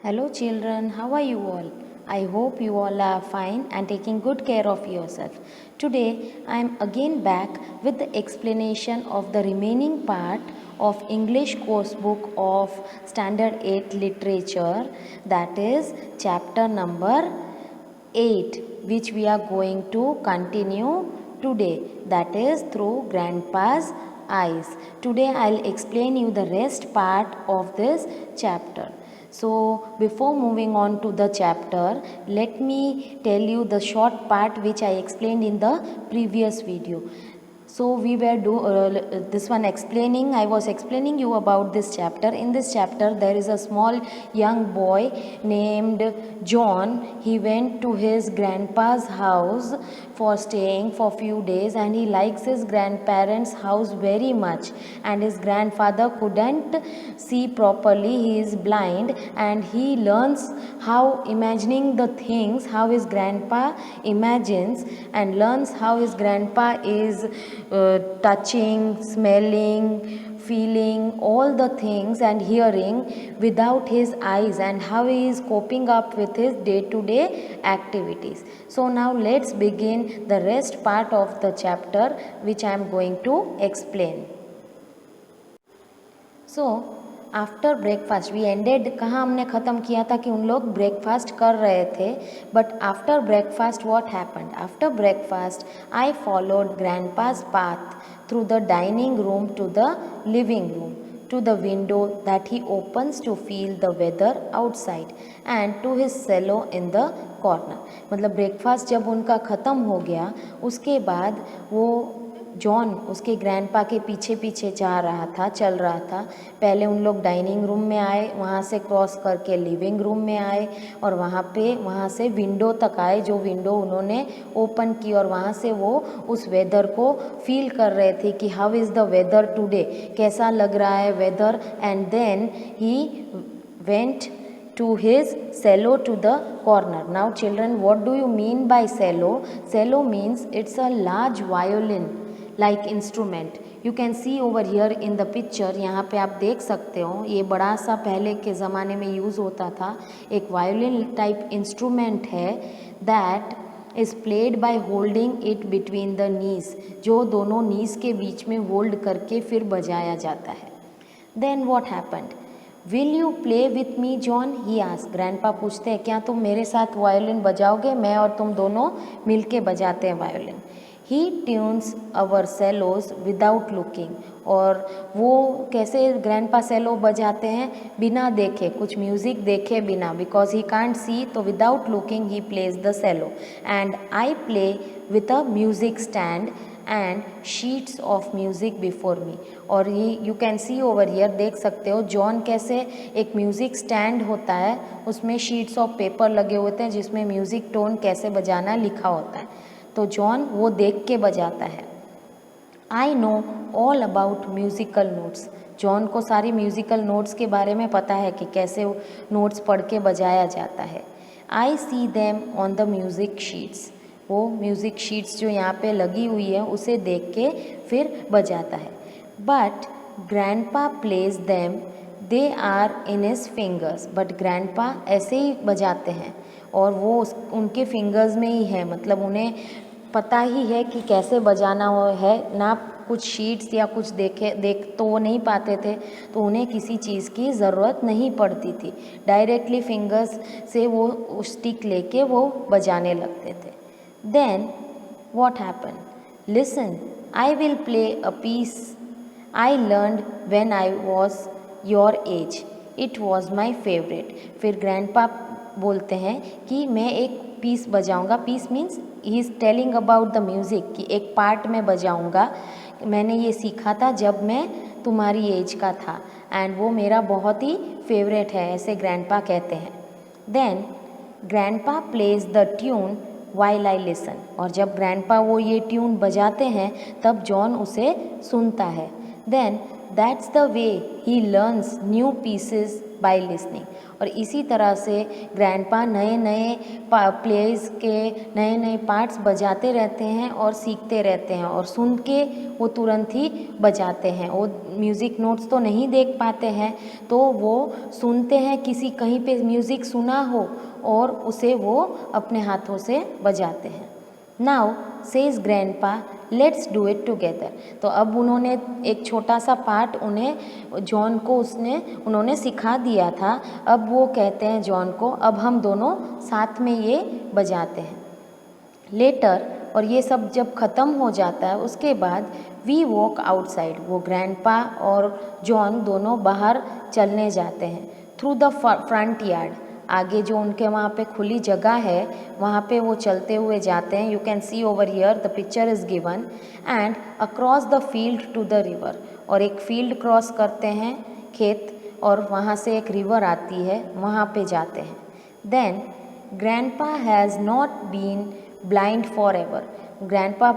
Hello children, how are you all? I hope you all are fine and taking good care of yourself. Today I am again back with the explanation of the remaining part of English course book of Standard 8 Literature, that is chapter number 8, which we are going to continue today, that is through Grandpa's eyes. Today I'll explain you the rest part of this chapter. So before moving on to the chapter, let me tell you the short part which I explained in the previous video. So we were this one explaining, I was explaining you about this chapter. In this chapter there is a small young boy named John. He went to his grandpa's house for staying for few days, and he likes his grandparents house very much, and his grandfather couldn't see properly, he is blind, and he learns how imagining the things, how his grandpa imagines, and learns how his grandpa is touching, smelling, feeling all the things and hearing without his eyes, and how he is coping up with his day-to-day activities. So now let's begin the rest part of the chapter which I am going to explain. So after breakfast we ended, कहाँ हमने ख़त्म किया था कि उन लोग breakfast कर रहे थे. But after breakfast what happened? After breakfast I followed grandpa's path through the dining room to the living room, to the window that he opens to feel the weather outside, and to his cello in the corner. मतलब breakfast जब उनका ख़त्म हो गया, उसके बाद वो John उसके ग्रैंडपा के पीछे पीछे जा रहा था, चल रहा था. पहले उन लोग डाइनिंग रूम में आए, वहाँ से क्रॉस करके लिविंग रूम में आए, और वहाँ से विंडो तक आए, जो विंडो उन्होंने ओपन की, और वहाँ से वो उस वेदर को फील कर रहे थे कि how is the weather today, कैसा लग रहा है weather. And then he went to his cello to the corner. Now children, what do you mean by cello? Cello means it's a large violin like instrument. You can see over here in the picture, यहाँ पे आप देख सकते हो, ये बड़ा सा पहले के ज़माने में यूज़ होता था, एक वायोलिन टाइप इंस्ट्रूमेंट है. That is played by holding it between the knees, जो दोनों नीज के बीच में होल्ड करके फिर बजाया जाता है. Then what happened? Will you play with me John, he ask. Grandpa पूछते हैं, क्या तुम मेरे साथ वायोलिन बजाओगे? मैं और तुम दोनों मिलके बजाते हैं वायोलिन. ही ट्यून्स अवर सेलोज विदाउट लुकिंग. और वो कैसे ग्रैंडपा सेलो बजाते हैं? बिना देखे, कुछ म्यूज़िक देखे बिना, बिकॉज ही कांट सी, तो without looking he plays the cello. And I play with a music stand and sheets of music before me. और ये you can see over here, देख सकते हो जॉन कैसे एक म्यूज़िक स्टैंड होता है, उसमें शीट्स ऑफ पेपर लगे होते हैं जिसमें म्यूज़िक टोन कैसे बजाना लिखा होता है. तो जॉन वो देख के बजाता है. I know all about musical notes. John को सारी म्यूज़िकल नोट्स के बारे में पता है कि कैसे नोट्स पढ़ के बजाया जाता है. I see them on the music sheets. वो म्यूज़िक शीट्स जो यहाँ पे लगी हुई है उसे देख के फिर बजाता है. But grandpa plays them, they are in his fingers. But grandpa ऐसे ही बजाते हैं और वो उनके फिंगर्स में ही है, मतलब उन्हें पता ही है कि कैसे बजाना है ना. कुछ शीट्स या कुछ देख तो वो नहीं पाते थे, तो उन्हें किसी चीज़ की ज़रूरत नहीं पड़ती थी. डायरेक्टली फिंगर्स से वो स्टिक लेके वो बजाने लगते थे. Then what happened? Listen, I will play a piece I learned when I was your age. It was my favorite. फिर ग्रैंडपा बोलते हैं कि मैं एक पीस बजाऊंगा. Piece means he is telling about the music, कि एक पार्ट में बजाऊंगा. मैंने ये सीखा था जब मैं तुम्हारी एज का था, एंड वो मेरा बहुत ही फेवरेट है, ऐसे ग्रैंडपा कहते हैं. Then grandpa plays the tune while I listen. और जब ग्रैंडपा वो ये ट्यून बजाते हैं तब जॉन उसे सुनता है. Then that's the way he learns new pieces by listening. और इसी तरह से ग्रैंडपा नए नए प्लेस के नए नए पार्ट्स बजाते रहते हैं और सीखते रहते हैं, और सुन के वो तुरंत ही बजाते हैं। वो म्यूज़िक नोट्स तो नहीं देख पाते हैं, तो वो सुनते हैं, किसी कहीं पे म्यूज़िक सुना हो और उसे वो अपने हाथों से बजाते हैं। Now says grandpa, let's do it together. तो अब उन्होंने एक छोटा सा पार्ट उन्हें जॉन को उन्होंने सिखा दिया था। अब वो कहते हैं जॉन को, अब हम दोनों साथ में ये बजाते हैं। लेटर, और ये सब जब ख़त्म हो जाता है उसके बाद वी वॉक आउटसाइड, वो ग्रैंडपा और जॉन दोनों बाहर चलने जाते हैं। थ्रू द फ्रंट यार्ड, आगे जो उनके वहाँ पे खुली जगह है वहाँ पे वो चलते हुए जाते हैं। You can see over here the picture is given. And across the field to the river, और एक फील्ड क्रॉस करते हैं, खेत, और वहाँ से एक रिवर आती है, वहाँ पे जाते हैं। Then grandpa has not been blind forever, grandpa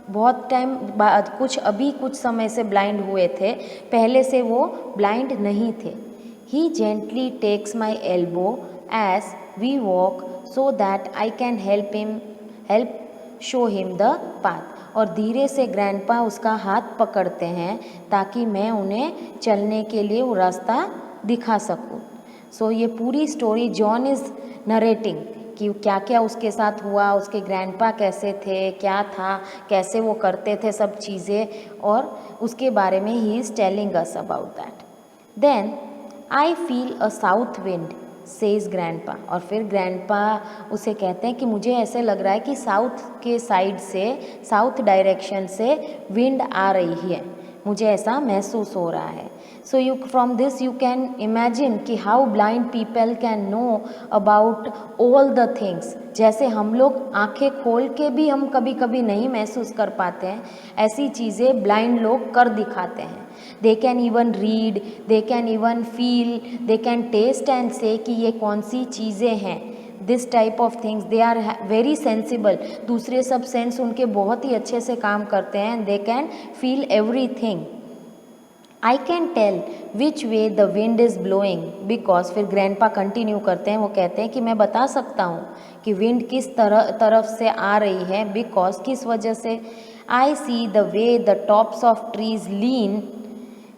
बहुत टाइम बाद कुछ समय से ब्लाइंड हुए थे, पहले से वो ब्लाइंड नहीं थे। He gently takes my elbow as we walk so that I can help show him the path, और धीरे से ग्रैंडपा उसका हाथ पकड़ते हैं ताकि मैं उन्हें चलने के लिए वो रास्ता दिखा सकूं। सो ये पूरी स्टोरी जॉन इज़ नरेटिंग कि क्या क्या उसके साथ हुआ, उसके ग्रैंडपा कैसे थे, क्या था, कैसे वो करते थे सब चीज़ें, और उसके बारे में he is telling us about that. Then I feel a south wind, says grandpa, और फिर ग्रैंडपा उसे कहते हैं कि मुझे ऐसे लग रहा है कि साउथ के साइड से, साउथ डायरेक्शन से विंड आ रही है, मुझे ऐसा महसूस हो रहा है। So you from this you can imagine कि how blind people can know about all the things. जैसे हम लोग आंखें खोल के भी हम कभी कभी नहीं महसूस कर पाते हैं, ऐसी चीज़ें ब्लाइंड लोग कर दिखाते हैं। They can even read, they can even feel, they can taste and say कि ये कौन सी चीज़ें हैं। This type of things, they are very sensible, दूसरे सब सेंस उनके बहुत ही अच्छे से काम करते हैं। They can feel everything. I can tell which way the wind is blowing because, फिर ग्रैंडपा कंटिन्यू करते हैं, वो कहते हैं कि मैं बता सकता हूँ कि विंड किस तरफ से आ रही है, बिकॉज किस वजह से। I see the way the tops of trees lean,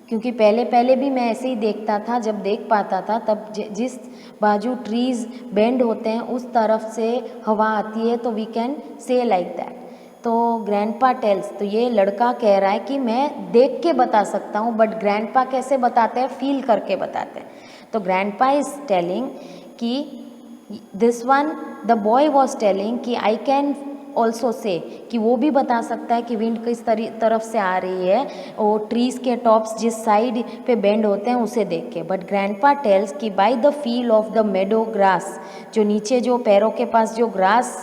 क्योंकि पहले भी मैं ऐसे ही देखता था, जब देख पाता था तब जिस बाजू ट्रीज़ बेंड होते हैं उस तरफ से हवा आती है, तो we can say like that. तो ग्रैंडपा टेल्स, तो ये लड़का कह रहा है कि मैं देख के बता सकता हूँ, बट ग्रैंडपा कैसे बताते हैं, फील करके बताते हैं। तो ग्रैंडपा इज़ टेलिंग कि this one, the boy was telling कि आई कैन ऑल्सो से, कि वो भी बता सकता है कि विंड किस तरफ से आ रही है, वो ट्रीज़ के टॉप्स जिस साइड पे बेंड होते हैं उसे देख के। बट ग्रैंडपा टेल्स कि by the feel of the Medo grass, जो नीचे जो पैरों के पास जो ग्रास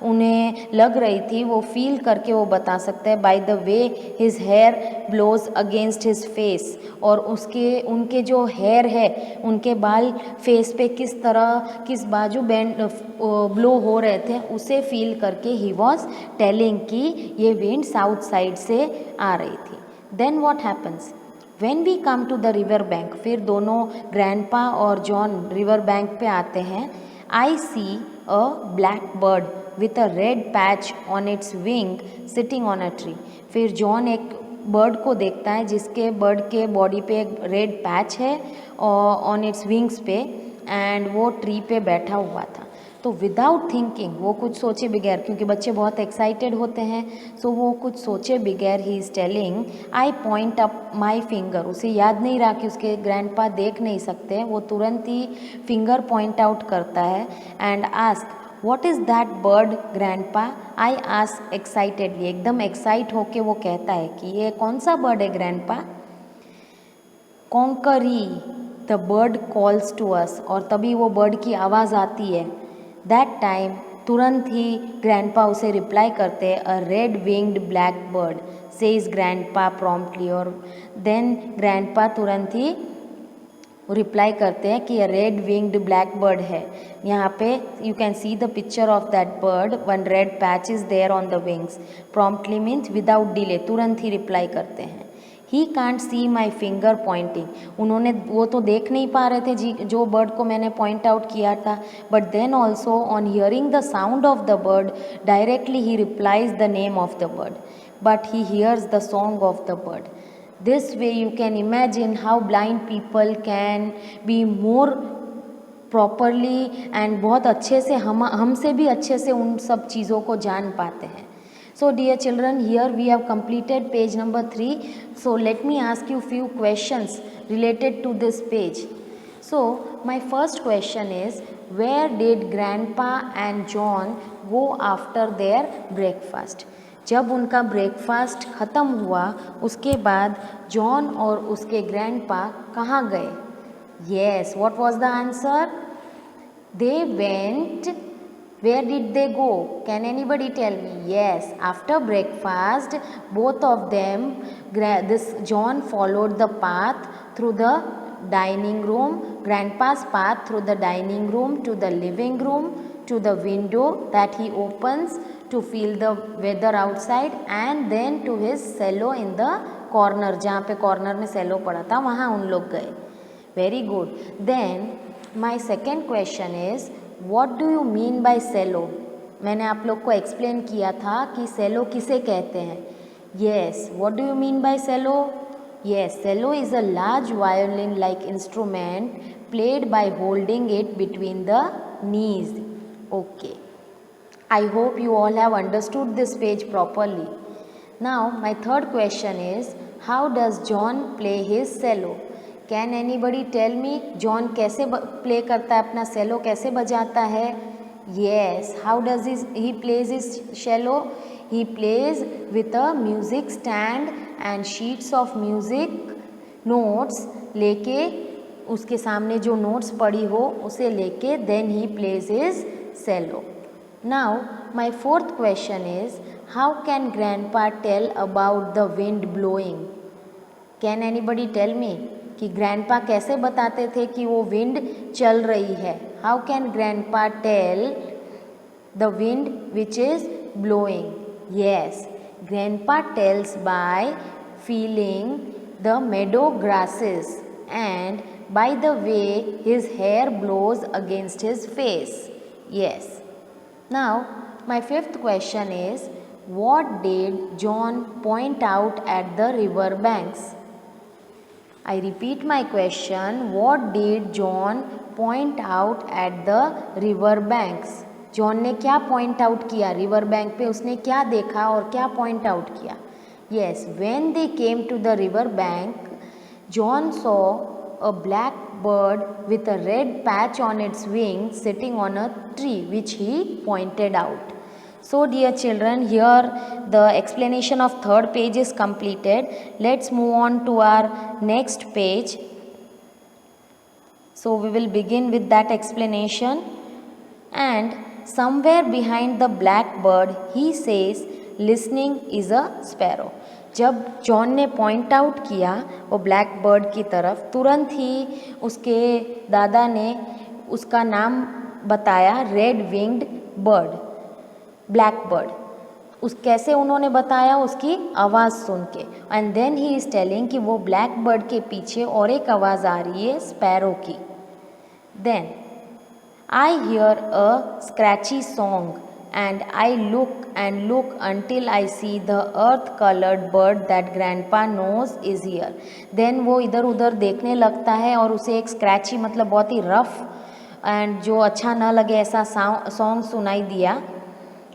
उन्हें लग रही थी वो फील करके वो बता सकते हैं। By the way his hair blows against his face, और उनके जो हेयर है, उनके बाल फेस पे किस बाजू बेंड ब्लो हो रहे थे, उसे फील करके ही वॉज टेलिंग कि ये विंड साउथ साइड से आ रही थी। Then what happens when we come to the river bank, फिर दोनों ग्रैंडपा और जॉन रिवर बैंक पे आते हैं। I see a black bird with a red patch on its wing sitting on a tree, फिर जॉन एक bird को देखता है जिसके बर्ड के बॉडी पे एक रेड पैच है ऑन इट्स विंग्स पे, एंड वो ट्री पे बैठा हुआ था। तो विदाउट थिंकिंग, वो कुछ सोचे बगैर, क्योंकि बच्चे बहुत एक्साइटेड होते हैं, सो वो कुछ सोचे बगैर ही is telling I point up my finger, उसे याद नहीं रहा कि उसके ग्रैंडपा देख नहीं सकते, वो तुरंत ही फिंगर पॉइंट आउट करता है। And ask what is that bird grandpa, I ask excitedly, एकदम एक्साइट होके वो कहता है कि ये कौन सा बर्ड है grandpa. Conkaree the bird calls to us, और तभी वो बर्ड की आवाज़ आती है। दैट टाइम, तुरंत ही ग्रैंडपा उसे रिप्लाई करते हैं, a red winged black bird, says grandpa promptly, और देन ग्रैंडपा तुरंत ही रिप्लाई करते हैं कि रेड विंग्ड ब्लैक बर्ड है। यहाँ पे you can see the picture of that bird, one red patch is there on the wings. Promptly means without delay, तुरंत ही रिप्लाई करते हैं। He can't see my finger pointing, उन्होंने वो तो देख नहीं पा रहे थे जी जो बर्ड को मैंने पॉइंट आउट किया था, but then also on hearing the sound of the bird directly he replies the name of the bird, but he hears the song of the bird. This way you can imagine how blind people can be more properly and बहुत अच्छे से हमसे भी अच्छे से उन सब चीज़ों को जान पाते हैं. So dear children, here we have completed page number 3. So let me ask you few questions related to this page. So my first question is, where did Grandpa and John go after their breakfast? जब उनका breakfast ख़त्म हुआ उसके बाद John और उसके grandpa कहाँ गए? Yes, what was the answer? They went. Where did they go? Can anybody tell me? Yes, after breakfast both of them, this John followed the path through the dining room, grandpa's path through the dining room to the living room to the window that he opens to feel the weather outside, and then to his cello in the corner, जहाँ पे corner में सेलो पड़ा था वहाँ उन लोग गए. Very good. Then my second question is, what do you mean by cello? मैंने आप लोग को एक्सप्लेन किया था कि सेलो किसे कहते हैं. Yes, what do you mean by cello? Yes, cello is a large violin-like instrument played by holding it between the knees. Okay. I hope you all have understood this page properly. Now, my third question is, how does John play his cello? Can anybody tell me John कैसे play करता है अपना cello, कैसे बजाता है? Yes, how does he plays his cello? He plays with a music stand and sheets of music notes लेके, उसके सामने जो notes पड़ी हो उसे लेके then he plays his cello. Now my fourth question is, how can grandpa tell about the wind blowing? Can anybody tell me कि grandpa कैसे बताते थे कि वो wind चल रही है? How can grandpa tell the wind which is blowing? Yes, grandpa tells by feeling the meadow grasses and by the way his hair blows against his face. Yes. Now my fifth question is, what did John point out at the river banks? I repeat my question, what did John point out at the river banks? जॉन ने क्या point out किया river bank पे? उसने क्या देखा और क्या पॉइंट आउट किया? Yes, when they came to the river bank, John saw a black bird with a red patch on its wing sitting on a tree which he pointed out. So dear children, here the explanation of third page is completed. Let's move on to our next page. So we will begin with that explanation. And somewhere behind the blackbird, he says, listening is a sparrow. जब John ने point out किया वो black bird की तरफ, तुरंत ही उसके दादा ने उसका नाम बताया, red winged bird, black bird. उस कैसे उन्होंने बताया? उसकी आवाज़ सुन के. And then he is telling कि वो ब्लैक बर्ड के पीछे और एक आवाज़ आ रही है स्पैरो की. Then I hear a scratchy song and I look until I see the earth colored bird that grandpa knows is here. Then वो इधर उधर देखने लगता है और उसे एक स्क्रैची मतलब बहुत ही रफ एंड जो अच्छा ना लगे ऐसा सॉन्ग सुनाई दिया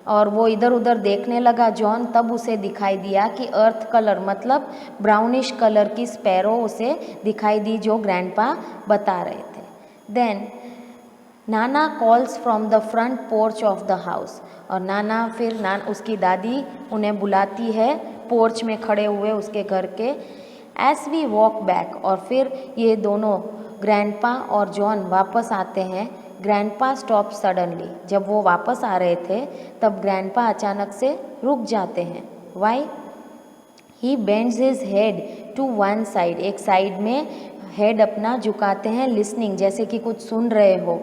और वो इधर उधर देखने लगा जॉन. तब उसे दिखाई दिया कि अर्थ कलर मतलब ब्राउनिश कलर की स्पैरो उसे दिखाई दी जो ग्रैंडपा बता रहे थे. Then Nana calls from the front porch of the house, और नाना फिर उसकी दादी उन्हें बुलाती है पोर्च में खड़े हुए उसके घर के. एज वी वॉक बैक, और फिर ये दोनों ग्रैंडपा और जॉन वापस आते हैं. ग्रैंडपा स्टॉप सडनली, जब वो वापस आ रहे थे तब ग्रैंडपा अचानक से रुक जाते हैं. Why? He bends his head to one side, एक साइड में हेड अपना झुकाते हैं, लिसनिंग जैसे कि कुछ सुन रहे हो.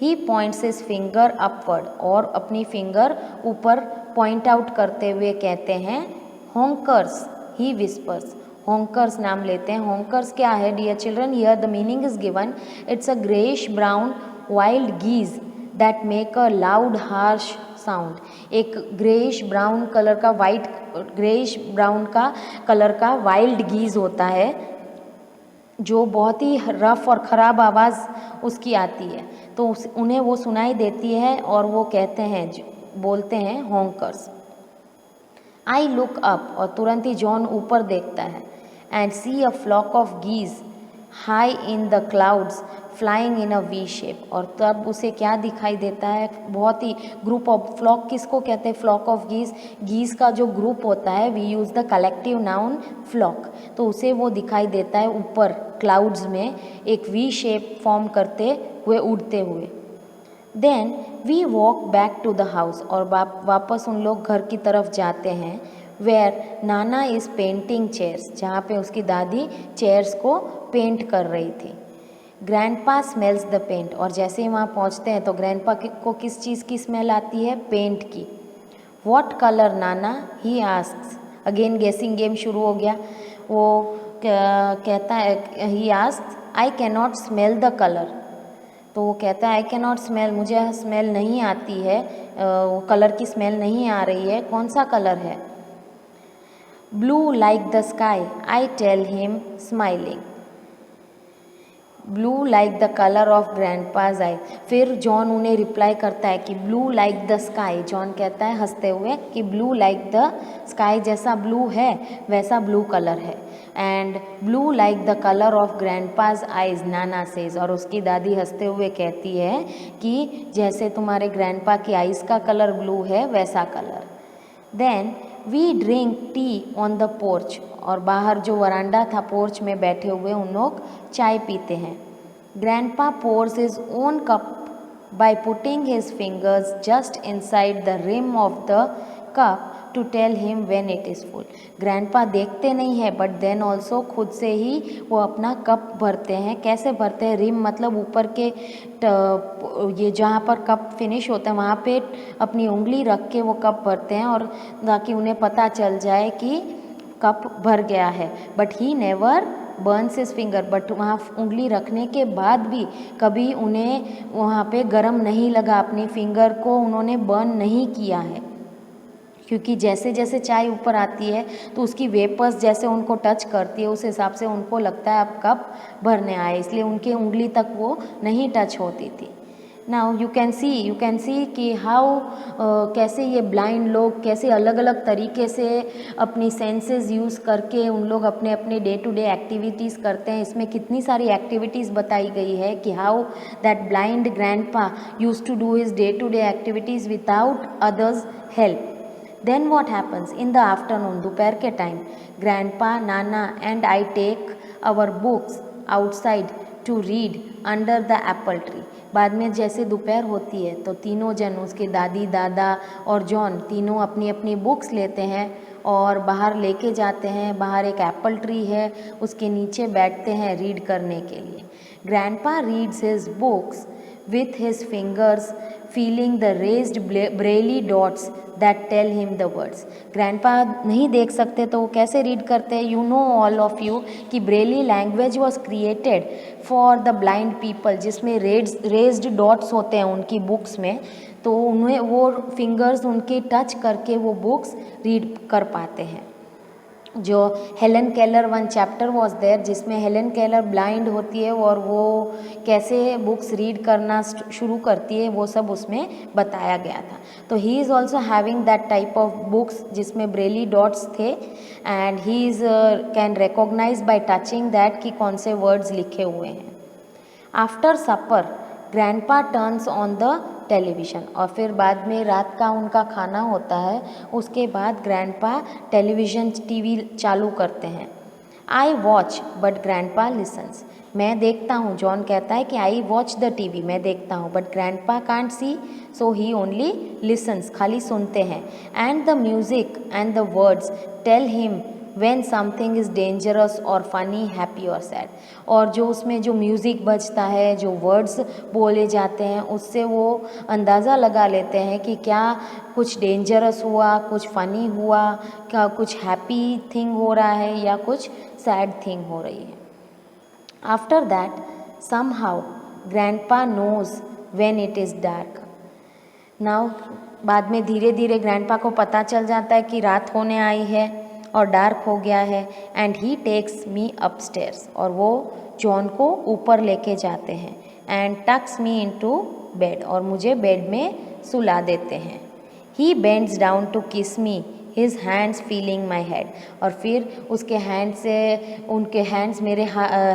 ही पॉइंट्स हिज फिंगर अपवर्ड, और अपनी फिंगर ऊपर पॉइंट आउट करते हुए कहते हैं हॉन्कर्स. ही विस्पर्स, होंकर्स नाम लेते हैं। होंकर्स क्या है dear children? Here the meaning is given, it's a greyish brown wild geese that make a loud harsh sound. एक ग्रेइश ब्राउन कलर का ग्रेइश ब्राउन का कलर का वाइल्ड गीज होता है जो बहुत ही रफ और ख़राब आवाज़ उसकी आती है, तो उन्हें वो सुनाई देती है और वो कहते हैं, बोलते हैं होंकर्स। आई लुक अप, और तुरंत ही जॉन ऊपर देखता है, and see a flock of geese high in the clouds flying in a V shape. और तब उसे क्या दिखाई देता है? बहुत ही ग्रुप ऑफ, फ्लॉक किसको कहते हैं? फ्लॉक ऑफ गीज, गीज का जो ग्रुप होता है, we use the collective noun flock, तो उसे वो दिखाई देता है ऊपर क्लाउड्स में एक वी शेप फॉर्म करते हुए, उड़ते हुए। Then we walk back to the house, और वापस उन लोग घर की तरफ जाते हैं। Where Nana is painting chairs, जहाँ पे उसकी दादी चेयर्स को पेंट कर रही थी। ग्रैंडपा स्मेल्स द पेंट, और जैसे ही वहाँ पहुँचते हैं तो ग्रैंडपा को किस चीज़ की स्मेल आती है? पेंट की। What colour Nana? He asks. Again गेसिंग गेम शुरू हो गया। वो कहता है, ही asks I can not smell the colour, तो वो कहता है आई कैन नॉट स्मेल, मुझे स्मेल नहीं आती है, वो कलर की स्मेल नहीं आ रही है। कौन सा कलर है? Blue like the sky, I tell him smiling. Blue like the colour of grandpa's eye. फिर जॉन उन्हें रिप्लाई करता है कि blue like the sky. John कहता है हंसते हुए कि ब्लू लाइक द स्काई, जैसा ब्लू है वैसा ब्लू कलर है। And blue like the colour of grandpa's eyes, nana says. और उसकी दादी हंसते हुए कहती है कि जैसे तुम्हारे ग्रैंडपा की आईज का कलर ब्लू है वैसा colour. Then we drink tea on the porch, और बाहर जो वरांडा था, पोर्च में बैठे हुए उन लोग चाय पीते हैं। Grandpa pours his own cup by putting his fingers just inside the rim of the cup to tell him when it is full. Grandpa देखते नहीं है बट देन ऑल्सो खुद से ही वो अपना कप भरते हैं। कैसे भरते हैं? रिम मतलब ऊपर के ये जहाँ पर कप फिनिश होता है वहाँ पे अपनी उंगली रख के वो कप भरते हैं, और ताकि उन्हें पता चल जाए कि कप भर गया है। But he never Burns his finger, but वहाँ उंगली रखने के बाद भी कभी उन्हें वहाँ पे गरम नहीं लगा, अपनी फिंगर को उन्होंने बर्न नहीं किया है, क्योंकि जैसे जैसे चाय ऊपर आती है तो उसकी वेपर्स जैसे उनको टच करती है उस हिसाब से उनको लगता है अब कप भरने आए, इसलिए उनकी उंगली तक वो नहीं टच होती थी। नाउ यू कैन सी कि हाउ कैसे ये ब्लाइंड लोग कैसे अलग अलग तरीके से अपनी सेंसेस यूज़ करके उन लोग अपने अपने डे टू डे एक्टिविटीज़ करते हैं। इसमें कितनी सारी एक्टिविटीज़ बताई गई है कि how that blind grandpa used to do his day to day activities without others help. Then what happens? In the afternoon, दोपहर के टाइम, grandpa, nana and I take our books outside to read under the apple tree. बाद में जैसे दोपहर होती है तो तीनों जन, उसके दादी, दादा और जॉन, तीनों अपनी अपनी बुक्स लेते हैं और बाहर लेके जाते हैं। बाहर एक एप्पल ट्री है, उसके नीचे बैठते हैं रीड करने के लिए। Grandpa reads his books with his fingers feeling the raised braille dots that tell him the words. Grandpa नहीं देख सकते तो वो कैसे रीड करते हैं? You know all of you कि Braille language was created for the blind people, जिसमें रेज्ड डॉट्स होते हैं उनकी बुक्स में, तो उन्हें वो फिंगर्स उनके टच करके वो बुक्स रीड कर पाते हैं। जो Helen Keller one chapter was there, जिसमें हेलन केलर ब्लाइंड होती है और वो कैसे बुक्स रीड करना शुरू करती है वो सब उसमें बताया गया था। तो he is also having that type of books जिसमें ब्रेली डॉट्स थे, and he is can recognise by touching that कि कौन से वर्ड्स लिखे हुए हैं। After supper grandpa turns on the television, और फिर बाद में रात का उनका खाना होता है, उसके बाद ग्रैंडपा टेलीविज़न टीवी चालू करते हैं। I watch but grandpa lessons, मैं देखता हूँ, जॉन कहता है कि आई वॉच द टीवी, मैं देखता हूँ, but grandpa can't see so he only listens, खाली सुनते हैं। And the music and the words tell him when something is dangerous or funny, happy or sad, और जो उसमें जो म्यूज़िक बजता है, जो वर्ड्स बोले जाते हैं, उससे वो अंदाज़ा लगा लेते हैं कि क्या कुछ डेंजरस हुआ, कुछ फ़नी हुआ, क्या कुछ हैप्पी थिंग हो रहा है या कुछ सैड थिंग हो रही है। After that somehow grandpa knows when it is dark. Now बाद में धीरे धीरे ग्रैंडपा को पता चल जाता है कि रात होने आई है और डार्क हो गया है। And he takes me upstairs, और वो जॉन को ऊपर लेके जाते हैं। And tucks me into bed, और मुझे बेड में सुला देते हैं। ही bends down to kiss me, his hands feeling my head, और फिर उसके हैंड से उनके हैंड्स मेरे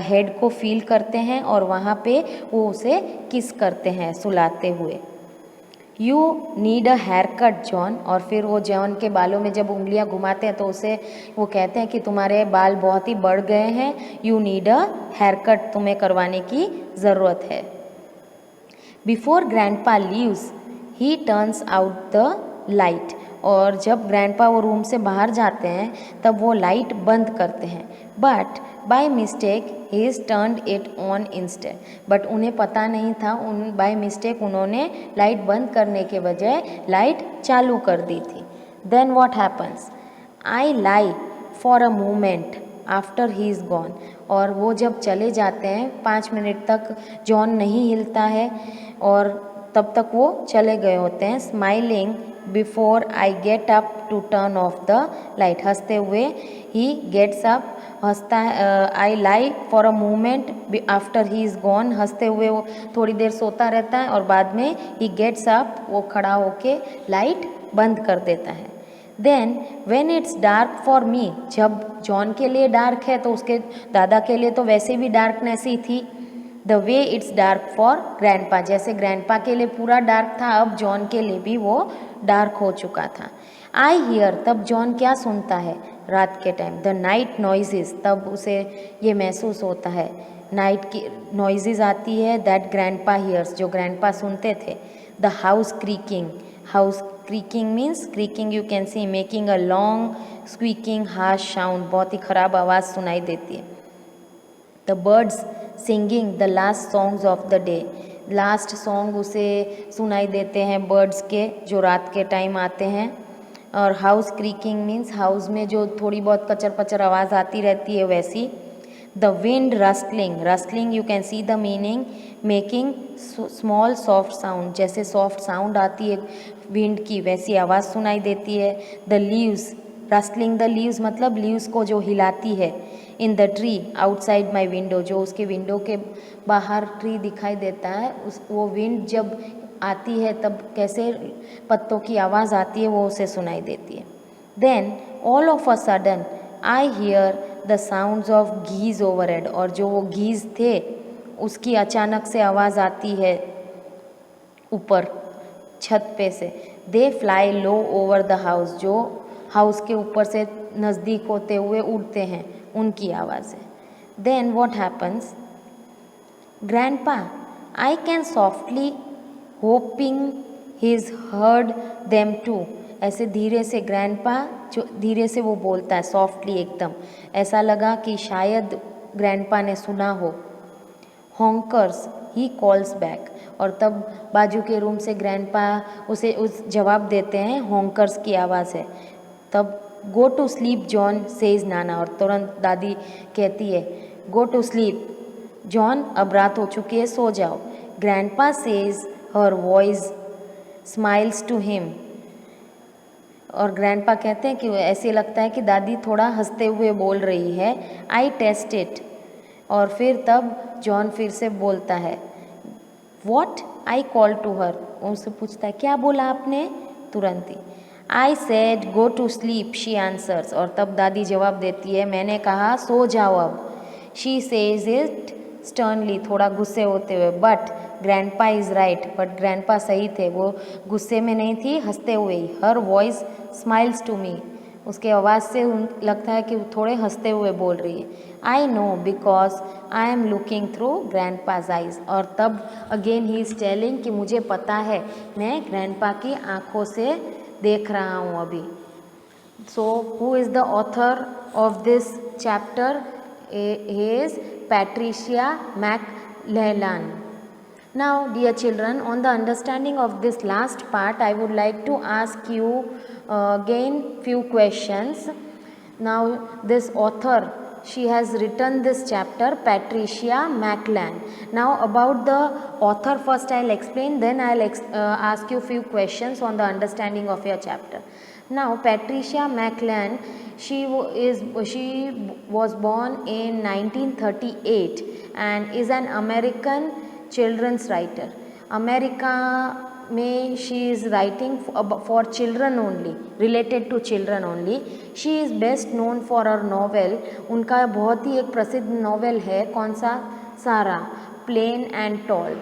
हेड को फील करते हैं और वहाँ पे वो उसे किस करते हैं सुलाते हुए। You need a haircut John, और फिर वो जॉन के बालों में जब उंगलियां घुमाते हैं तो उसे वो कहते हैं कि तुम्हारे बाल बहुत ही बढ़ गए हैं, you need a haircut, तुम्हें करवाने की ज़रूरत है। Before grandpa leaves he turns out the light, और जब ग्रैंडपा वो रूम से बाहर जाते हैं तब वो लाइट बंद करते हैं। But by mistake he is turned it on instead, but उन्हें पता नहीं था, बाय मिस्टेक उन्होंने लाइट बंद करने के बजाय लाइट चालू कर दी थी। Then what happens, I lie for a moment after he is gone, और वो जब चले जाते हैं 5 मिनट तक जॉन नहीं हिलता है और तब तक वो चले गए होते हैं। Smiling before I get up to turn off the light, हंसते हुए ही गेट्स अप, हंसता है। I lie for a moment after he is gone, हंसते हुए वो थोड़ी देर सोता रहता है और बाद में ही गेट्स अप, वो खड़ा होके लाइट बंद कर देता है। Then when it's dark for me, जब जॉन के लिए डार्क है तो उसके दादा के लिए तो वैसे भी डार्कनेस ही थी। The way it's dark for grandpa, जैसे ग्रैंडपा के लिए पूरा डार्क था, अब जॉन के लिए भी वो डार्क हो चुका था। आई हियर, तब जॉन क्या सुनता है रात के टाइम, द नाइट नॉइजेस, तब उसे ये महसूस होता है नाइट की नॉइजेस आती है, दैट ग्रैंडपा हियर्स, जो ग्रैंडपा सुनते थे। The house creaking, house creaking means creaking you can see making a long squeaking harsh sound, बहुत ही खराब आवाज़ सुनाई देती है। The birds singing the last songs of the day, last song उसे सुनाई देते हैं बर्ड्स के, जो रात के टाइम आते हैं। और हाउस क्रीकिंग मीन्स हाउस में जो थोड़ी बहुत कचर पचर आवाज़ आती रहती है वैसी। The wind rustling, rustling you can see the meaning making small soft sound, जैसे सॉफ्ट साउंड आती है विंड की वैसी आवाज़ सुनाई देती है। The leaves, rustling the leaves मतलब लीव्स को जो हिलाती है। In the tree outside my window, जो उसके विंडो के बाहर ट्री दिखाई देता है, उस वो विंड जब आती है तब कैसे पत्तों की आवाज़ आती है वो उसे सुनाई देती है। Then all of a sudden I hear the sounds of geese overhead, और जो वो गीज थे उसकी अचानक से आवाज़ आती है ऊपर छत पे से। They fly low over the house, जो हाउस के ऊपर से नज़दीक होते हुए उड़ते हैं, उनकी आवाज़ है। Then what happens, grandpa I can softly hoping his heard them too, ऐसे धीरे से ग्रैंडपा जो धीरे से वो बोलता है सॉफ्टली एकदम, ऐसा लगा कि शायद ग्रैंडपा ने सुना हो। हॉन्कर्स ही कॉल्स बैक, और तब बाजू के रूम से ग्रैंडपा उसे उस जवाब देते हैं, हॉन्कर्स की आवाज़ है। तब go to sleep John says nana, और तुरंत दादी कहती है गो टू स्लीप जॉन, अब रात हो चुकी है, सो जाओ। Grandpa says her voice smiles to him, और ग्रैंडपा कहते हैं कि ऐसे लगता है कि दादी थोड़ा हंसते हुए बोल रही है। आई टेस्ट इट, और फिर तब जॉन फिर से बोलता है what, I call to her, उनसे पूछता है क्या बोला आपने, तुरंत ही। I said go to sleep she answers, और तब दादी जवाब देती है मैंने कहा सो जाओ अब। शी सेज इट स्टर्नली, थोड़ा गुस्से होते हुए। But grandpa is right, but grandpa सही थे, वो गुस्से में नहीं थी, हंसते हुए ही। Her voice smiles to me, उसके आवाज़ से लगता है कि वो थोड़े हंसते हुए बोल रही है। I know because I am looking through grandpa's eyes, और तब अगेन ही इज़ टेलिंग कि मुझे पता है, मैं ग्रैंडपा की आँखों से देख रहा हूँ अभी। So who is the author of this chapter, is Patricia McLellan. Now dear children, on the understanding of this last part I would like to ask you again few questions. Now this author, she has written this chapter, Patricia McLan. Now about the author first I'll explain, then I'll ask you few questions on the understanding of your chapter. Now Patricia McLan, she was born in 1938 and is an American children's writer. America में she is writing for children only, related to children only. She is best known for her novel. उनका बहुत ही एक प्रसिद्ध novel है, कौन सा? सारा, plane and tall,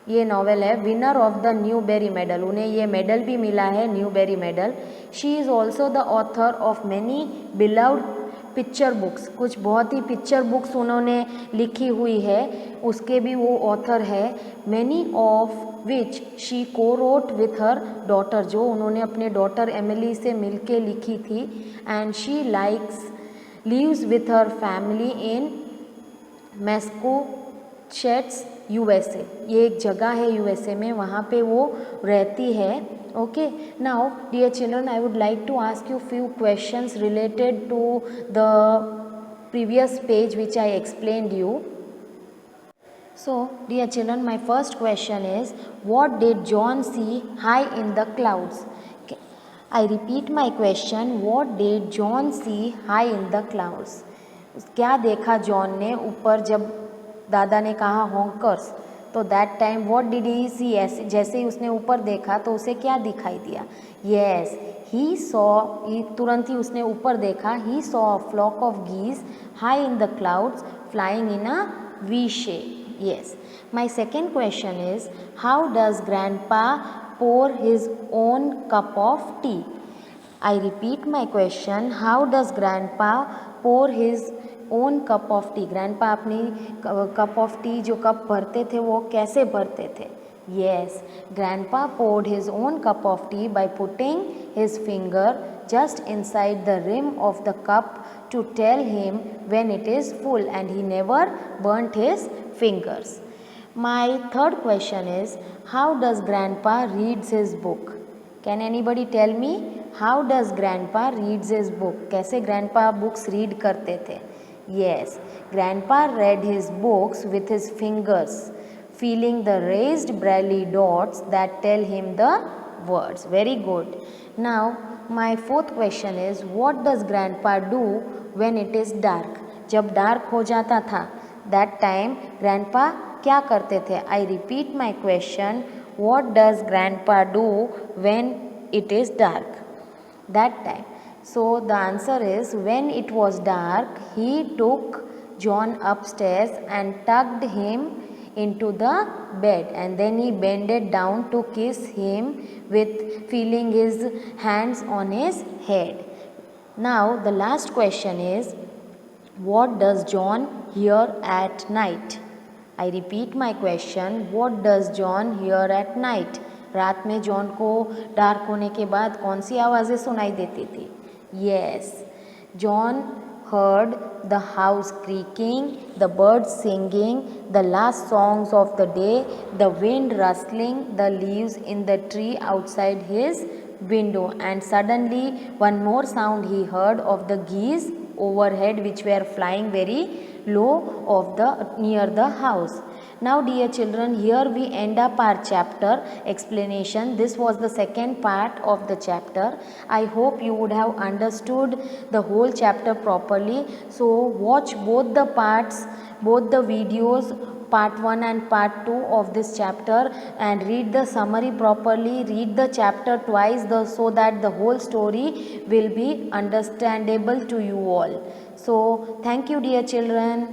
ये नॉवेल है. Winner of the Newbery medal, उन्हें ये मेडल भी मिला है, Newbery medal. She is also the author of many beloved picture books, कुछ बहुत ही पिक्चर बुक्स उन्होंने लिखी हुई है, उसके भी वो ऑथर है. Many of which she co-wrote with her daughter, जो उन्होंने अपने डॉटर एमिली से मिलके लिखी थी. And she lives with her family in Massachusetts, USA. ये एक जगह है यूएसए में, वहाँ पे वो रहती है. Okay, now dear children, I would like to ask you few questions related to the previous page which I explained you. So, dear children, my first question is, what did John see high in the clouds? I repeat my question, what did John see high in the clouds? क्या देखा John ने ऊपर, जब दादा ने कहा honkers, तो that time what did he see? ऐसे जैसे ही उसने ऊपर देखा तो उसे क्या दिखाई दिया? यस, ही सॉ, तुरंत ही उसने ऊपर देखा, he saw a flock of geese high in the clouds flying in a V shape. Yes. My second question is, how does grandpa pour his own cup of tea? I repeat my question, how does grandpa pour his own cup of tea? grandpa अपनी cup of tea, जो cup भरते थे, वो कैसे भरते थे? Yes, grandpa poured his own cup of tea by putting his finger just inside the rim of the cup to tell him when it is full, and he never burnt his fingers. My third question is, how does grandpa reads his book? Can anybody tell me, how does grandpa reads his book? कैसे grandpa books read करते थे? Yes, grandpa read his books with his fingers, feeling the raised braille dots that tell him the words. Very good. Now my fourth question is, what does grandpa do when it is dark? जब dark हो जाता था, that time grandpa क्या करते थे? I repeat my question, what does grandpa do when it is dark? That time. So the answer is, when it was dark, he took John upstairs and tucked him into the bed, and then he bended down to kiss him with feeling his hands on his head. Now the last question is, what does John hear at night? I repeat my question, what does John hear at night? रात में John को dark होने के बाद कौन सी आवाज़ें सुनाई देती थी? Yes, John heard the house creaking, the birds singing, the last songs of the day, the wind rustling the leaves in the tree outside his window, and suddenly one more sound he heard of the geese overhead, which were flying very low near the house. Now dear children, here we end up our chapter explanation. This was the second part of the chapter. I hope you would have understood the whole chapter properly. So watch both the parts, both the videos, part 1 and part 2 of this chapter, and read the summary properly. Read the chapter twice so that the whole story will be understandable to you all. So thank you dear children.